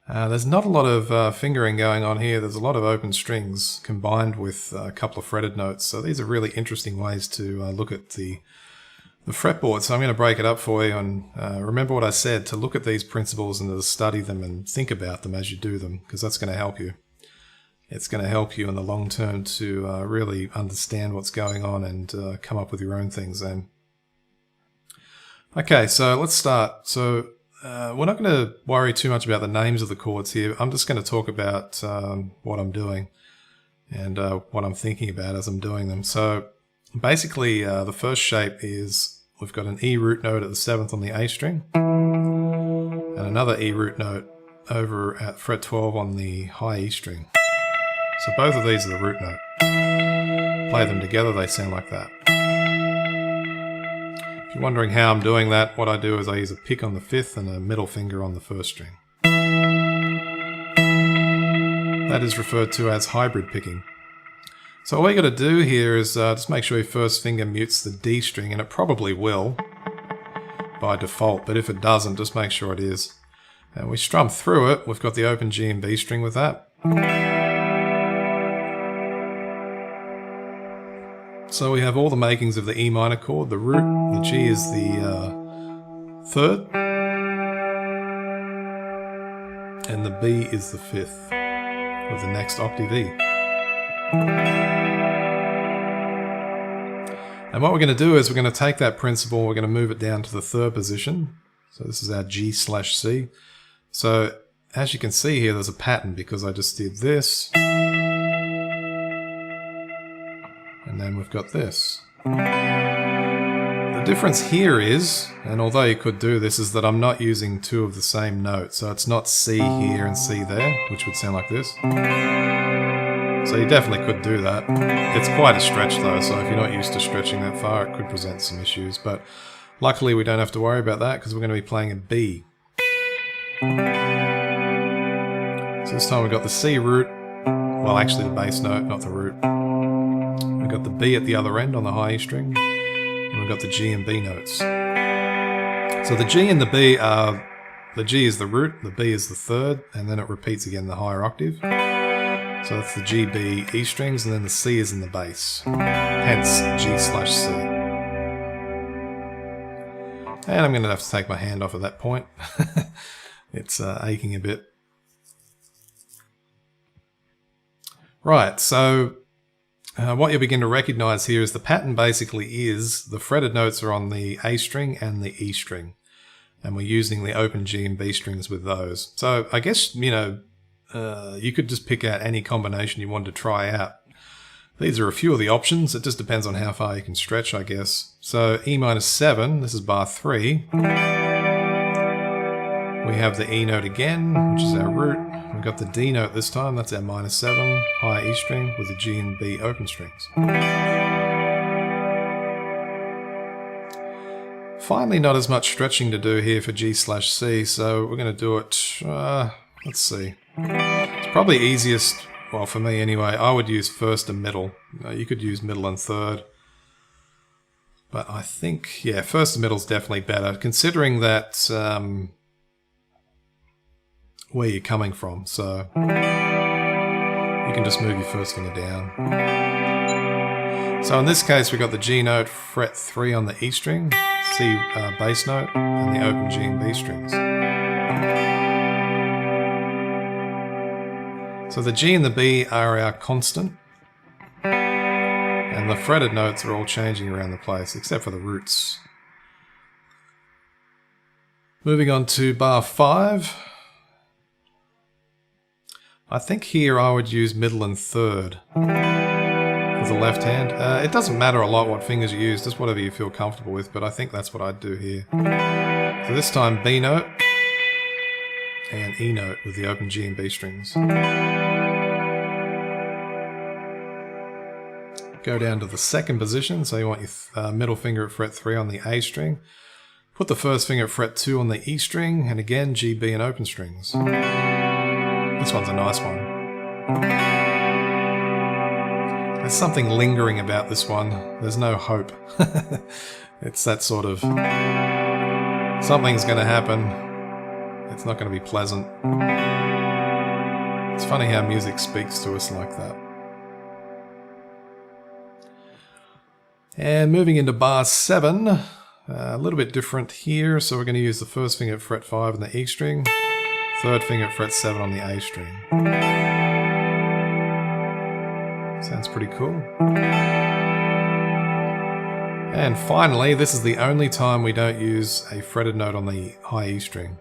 There's not a lot of fingering going on here. There's a lot of open strings combined with a couple of fretted notes. So these are really interesting ways to look at the fretboard. So I'm going to break it up for you, and remember what I said, to look at these principles and to study them and think about them as you do them, because that's going to help you. It's going to help you in the long term to really understand what's going on and come up with your own things then. Okay, so let's start. So we're not going to worry too much about the names of the chords here. I'm just going to talk about what I'm doing and what I'm thinking about as I'm doing them. So basically, the first shape is we've got an E root note at the 7th on the A string and another E root note over at fret 12 on the high E string. So both of these are the root note. Play them together, they sound like that. If you're wondering how I'm doing that, what I do is I use a pick on the 5th and a middle finger on the 1st string. That is referred to as hybrid picking. So all you got to do here is just make sure your first finger mutes the D string, and it probably will by default, but if it doesn't, just make sure it is. And we strum through it. We've got the open G and B string with that. So we have all the makings of the E minor chord. The root, the G is the 3rd, and the B is the 5th with the next octave E. And what we're going to do is we're going to take that principle, we're going to move it down to the 3rd position. So this is our G/C. So as you can see here, there's a pattern because I just did this. And then we've got this. The difference here is, and although you could do this, is that I'm not using two of the same note. So it's not C here and C there, which would sound like this. So you definitely could do that. It's quite a stretch though, so if you're not used to stretching that far, it could present some issues. But luckily we don't have to worry about that because we're going to be playing a B. So this time we've got the C root, well actually the bass note, not the root. We've got the B at the other end on the high E string, and we've got the G and B notes. So the G and the B are, the G is the root, the B is the 3rd, and then it repeats again the higher octave. So that's the G, B, E strings, and then the C is in the bass, hence G/C. And I'm going to have to take my hand off at that point. It's aching a bit. Right, so what you'll begin to recognize here is the pattern basically is the fretted notes are on the A string and the E string. And we're using the open G and B strings with those. So I guess, you know, you could just pick out any combination you wanted to try out. These are a few of the options. It just depends on how far you can stretch, I guess. So E-7, this is bar 3. We have the E note again, which is our root. We've got the D note this time, that's our -7, high E string with the G and B open strings. Finally, not as much stretching to do here for G/C, so we're going to do it, let's see. It's probably easiest, well for me anyway, I would use 1st and middle. You could use middle and 3rd. But I think, yeah, 1st and middle is definitely better, considering that where you're coming from. So you can just move your 1st finger down. So in this case, we've got the G note, fret 3 on the E string, C bass note, and the open G and B strings. So the G and the B are our constant, and the fretted notes are all changing around the place, except for the roots. Moving on to bar 5. I think here I would use middle and 3rd for the left hand. It doesn't matter a lot what fingers you use, just whatever you feel comfortable with, but I think that's what I'd do here. So this time B note and E note with the open G and B strings. Go down to the 2nd position, so you want your middle finger at fret 3 on the A string. Put the 1st finger at fret 2 on the E string, and again G, B and open strings. This one's a nice one. There's something lingering about this one. There's no hope. It's that sort of, something's going to happen. It's not going to be pleasant. It's funny how music speaks to us like that. And moving into bar 7, a little bit different here. So we're going to use the first finger at fret 5 on the E string, third finger at fret 7 on the A string. Sounds pretty cool. And finally, this is the only time we don't use a fretted note on the high E string.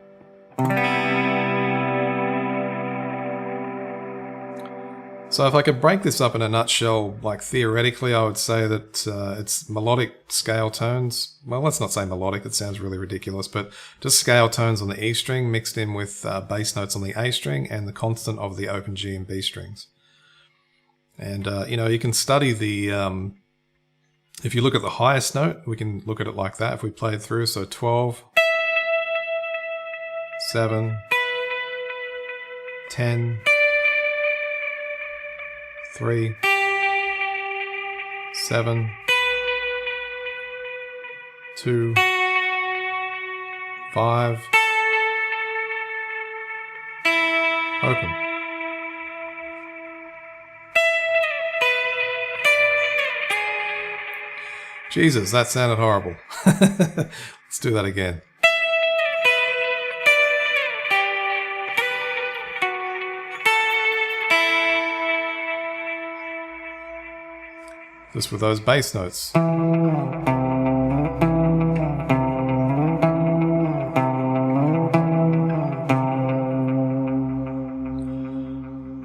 So if I could break this up in a nutshell, like theoretically, I would say that it's melodic scale tones. Well, let's not say melodic, it sounds really ridiculous, but just scale tones on the E string mixed in with bass notes on the A string and the constant of the open G and B strings. And, you can study the, if you look at the highest note, we can look at it like that if we play it through. So 12, 7, 10, 3, 7, 2, 5, open. Jesus, that sounded horrible. Let's do that again. Just with those bass notes.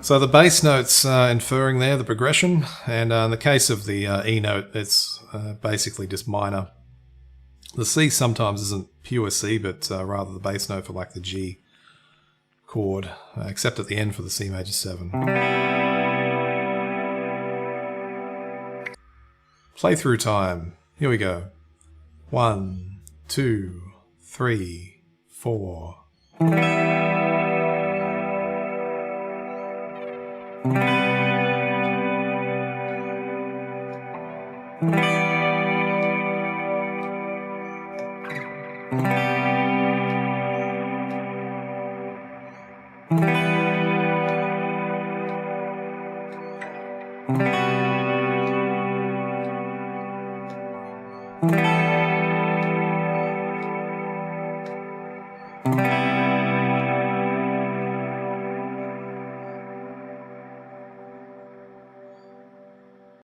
So the bass notes inferring there the progression, and in the case of the E note, it's basically just minor. The C sometimes isn't pure C, but rather the bass note for like the G chord, except at the end for the C major 7. Playthrough time. Here we go. 1, 2, 3, 4.